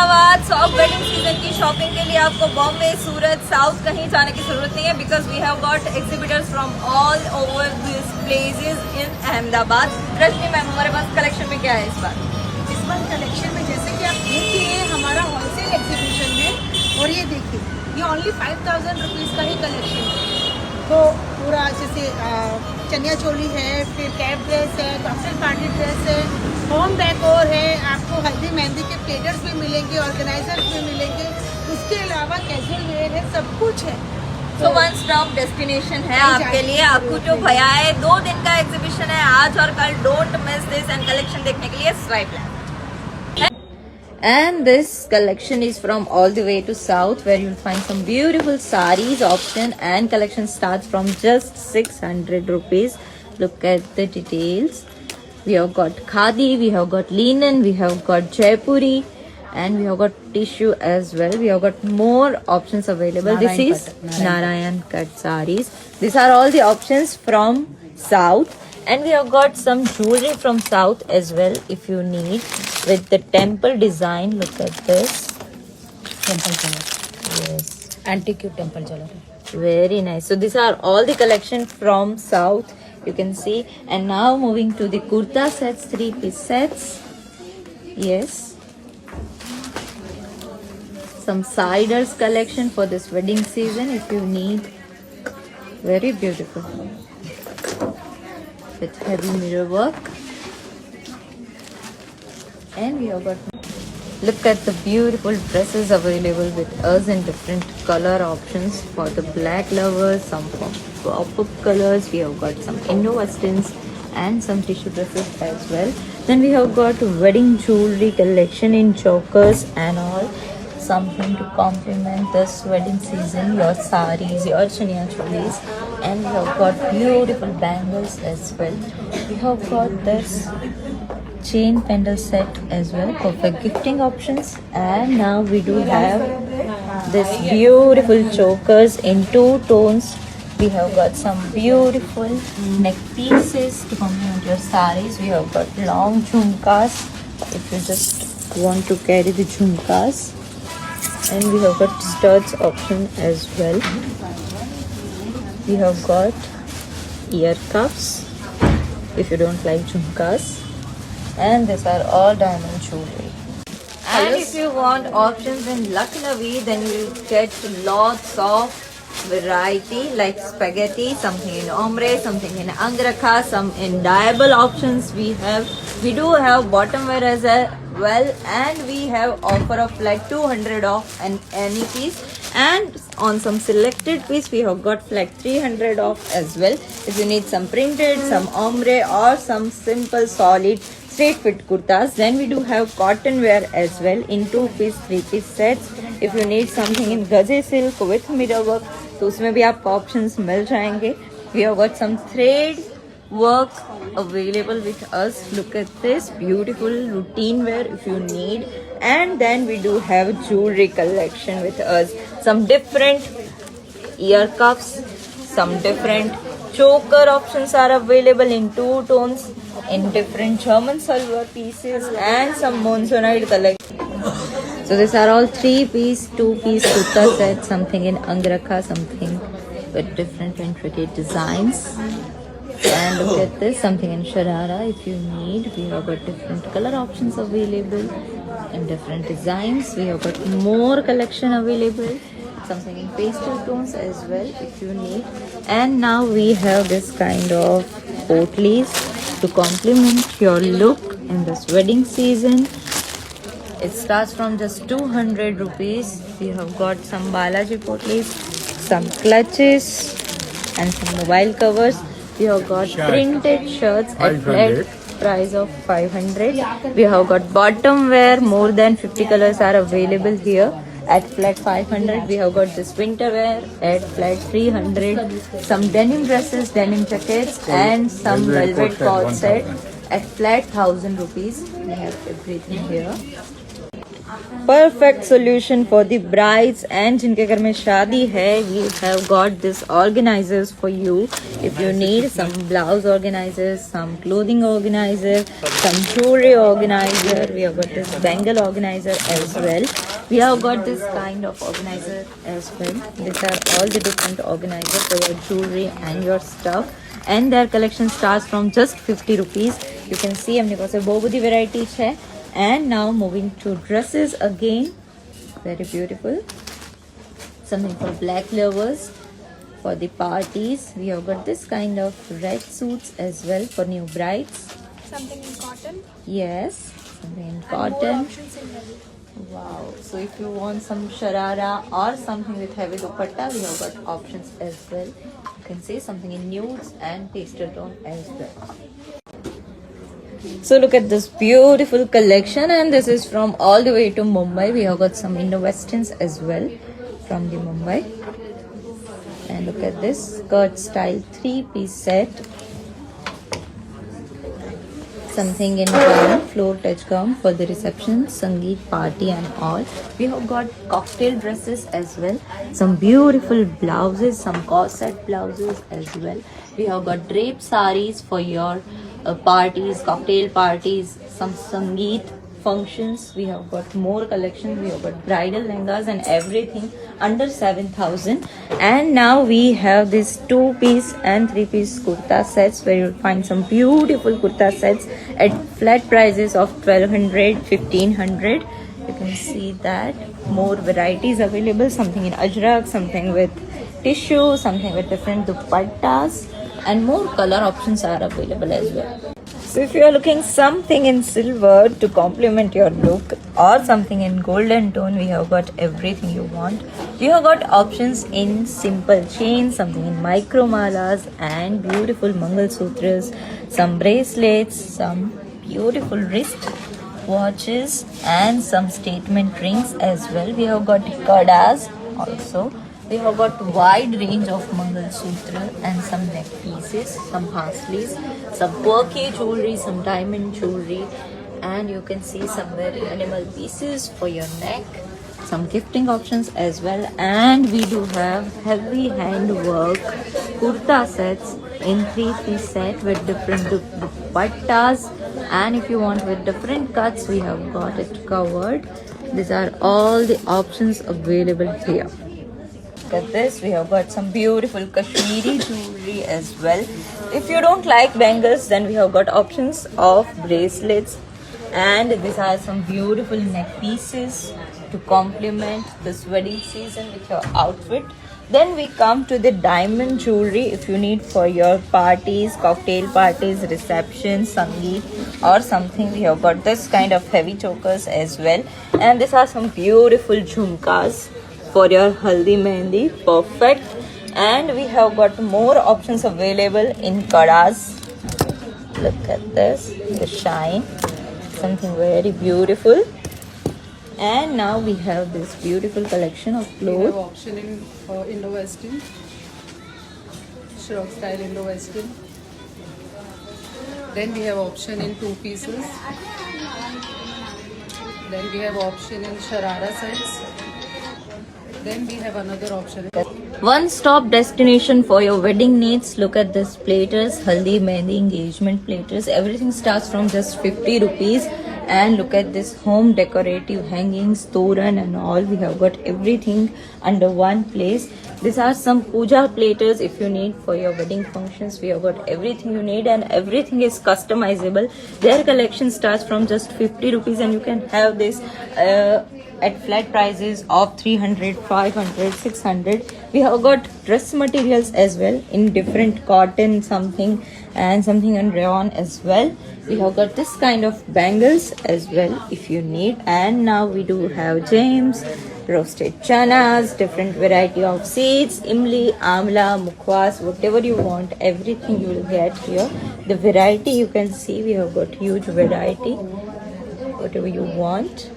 Ahmedabad soft wedding season की shopping के लिए आपको बॉम्बे, सूरत, साउथ कहीं जाने की जरूरत नहीं है because we have got exhibitors from all over this places in Ahmedabad. Rajni ma'am, हमारे पास कलेक्शन में क्या है इस बार? इस बार कलेक्शन में जैसे कि आप देखिए हमारा होलसेल एग्जीबिशन है और ये देखिए ये ओनली 5000 रुपीज़ का ही कलेक्शन है। तो पूरा जैसे चनिया चोली है, फिर कैप ड्रेस है, कॉकटेल पार्टी ड्रेस है, होम डेकोर है, आपको हल्दी मेहंदी के प्लेटर्स भी मिलेंगे, ऑर्गेनाइजर्स भी मिलेंगे, उसके अलावा कैजुअल वेयर है, सब कुछ है। तो वन स्टॉप डेस्टिनेशन है आपके लिए। आपको जो भैया है 2 दिन का एग्जीबिशन है आज और कल। Don't miss this and collection देखने के लिए स्वाइप लें। And this collection is from all the way to south where you'll find some beautiful sarees option and collection starts from just 600 rupees. Look at the details. We have got khadi, we have got linen, we have got jaipuri and we have got tissue as well. We have got more options available. This is Narayan cut sarees. These are all the options from south. And we have got some jewelry from south as well if you need with the temple design. Look at this. temple jewelry. Yes. Antique temple jewelry. Very nice. So these are all the collection from south you can see. And now moving to the kurta sets, 3-piece sets. Yes. Some siders collection for this wedding season if you need. Very beautiful. With heavy mirror work. And we have got, look at the beautiful dresses available with us in different color options for the black lovers, some for pop-up colors. We have got some Indo-Westerns and some tissue dresses as well. Then we have got wedding jewelry collection in chokers and all. Something to complement this wedding season, your saris, your chaniya cholis, and we have got beautiful bangles as well. We have got this chain pendle set as well, perfect gifting options. And now we do have this beautiful chokers in 2 tones. We have got some beautiful neck pieces to complement your saris. We have got long jhumkas if you just want to carry the jhumkas. And we have got studs option as well. We have got ear cuffs if you don't like jhumkas. And these are all diamond jewelry. And if you want options in Lucknowi, then you will get lots of variety like spaghetti, something in ombre, something in angrakha, some in dyeable options. We do have bottom wear as well, and we have offer of like 200 off any piece, and on some selected piece we have got like 300 off as well. If you need some printed, some ombre or some simple solid straight fit kurtas, then we do have cotton wear as well in 2-piece 3-piece sets. If you need something in gaze silk with mirror work, तो उसमें भी आपको options मिल जाएंगे. We have got some thread work available with us. Look at this beautiful routine wear if you need. And then we do have jewelry collection with us. Some different ear cuffs, some different choker options are available in 2 tones, in different German silver pieces, and some monzonite collection. So these are all 3-piece, 2-piece kurta sets, something in angrakha, something with different intricate designs. And look at this, something in sharara if you need. We have got different color options available and different designs. We have got more collection available, something in pastel tones as well if you need. And now we have this kind of potlies to complement your look in this wedding season. It starts from just 200 rupees. We have got some Balaji potlies, some clutches and some mobile covers. We have got printed shirts at flat price of 500. We have got bottom wear, more than 50 colors are available here at flat 500. We have got this winter wear at flat 300. Some denim dresses, denim jackets and some velvet coat set at flat 1000 rupees. We have everything here. perfect solution for the brides and जिनके घर में शादी है, we have got this organizers for you. If you need some blouse organizers, some clothing organizer, some jewelry organizer, we have got this bangle organizer as well. We have got this kind of organizer as well. These are all the different organizers for your jewelry and your stuff. And their collection starts from just 50 rupees. You can see हमने पास बहुत बड़ी varieties है. And now moving to dresses again. Very beautiful. Something for black lovers. For the parties, we have got this kind of red suits as well for new brides. Something in cotton. Yes, something in And more cotton. options in heavy. Wow. So if you want some sharara or something with heavy dupatta, we have got options as well. You can see something in nudes and pastel tone as well. So look at this beautiful collection, and this is from all the way to Mumbai. We have got some Indo-Westerns as well from the Mumbai. And look at this skirt style 3-piece set. Something in gown, floor touch gown for the reception, sangeet, party and all. We have got cocktail dresses as well. Some beautiful blouses, some corset blouses as well. We have got drape saris for your parties, cocktail parties, some sangeet functions. We have got more collection. We have got bridal lehengas and everything under 7,000. And now we have this 2-piece and 3-piece kurta sets where you'll find some beautiful kurta sets at flat prices of 1,200, 1,500. You can see that more varieties available. Something in ajrak, something with tissue, something with different dupattas, and more color options are available as well. So if you are looking something in silver to complement your look or something in golden tone, we have got everything you want. We have got options in simple chains, something in micro malas and beautiful Mangal Sutras, some bracelets, some beautiful wrist watches and some statement rings as well. We have got kadas also. We have got wide range of Mangal Sutra and some neck pieces, some haslis, some quirky jewelry, some diamond jewelry, and you can see some very animal pieces for your neck, some gifting options as well. And we do have heavy handwork kurta sets in 3-piece set with different dupattas, and if you want with different cuts, we have got it covered. These are all the options available here. Look at this, we have got some beautiful Kashmiri jewelry as well. If you don't like bangles, then we have got options of bracelets, and these are some beautiful neck pieces to complement this wedding season with your outfit. Then we come to the diamond jewelry if you need for your parties, cocktail parties, receptions, sangeet or something. We have got this kind of heavy chokers as well, and these are some beautiful jhumkas for your haldi mehendi, perfect. And we have got more options available in kadas. Look at this, the shine, something very beautiful. And now we have this beautiful collection of We have clothes. option in Indo-Western, shroud style Indo-Western. Then we have option in 2 pieces. Then we have option in sharara sets. Then we have another option. One-stop destination for your wedding needs. Look at this platters, haldi, mehndi, engagement platters. Everything starts from just 50 rupees. And look at this home decorative hangings, toran and all. We have got everything under one place. These are some puja platters if you need for your wedding functions. We have got everything you need, and everything is customizable. Their collection starts from just 50 rupees, and you can have this at flat prices of 300, 500, 600. We have got dress materials as well in different cotton, something and something in rayon as well. We have got this kind of bangles as well if you need. And now we do have gems, roasted chanas, different variety of seeds, imli, amla, mukhwas, whatever you want, everything you will get here. The variety you can see, we have got huge variety, whatever you want.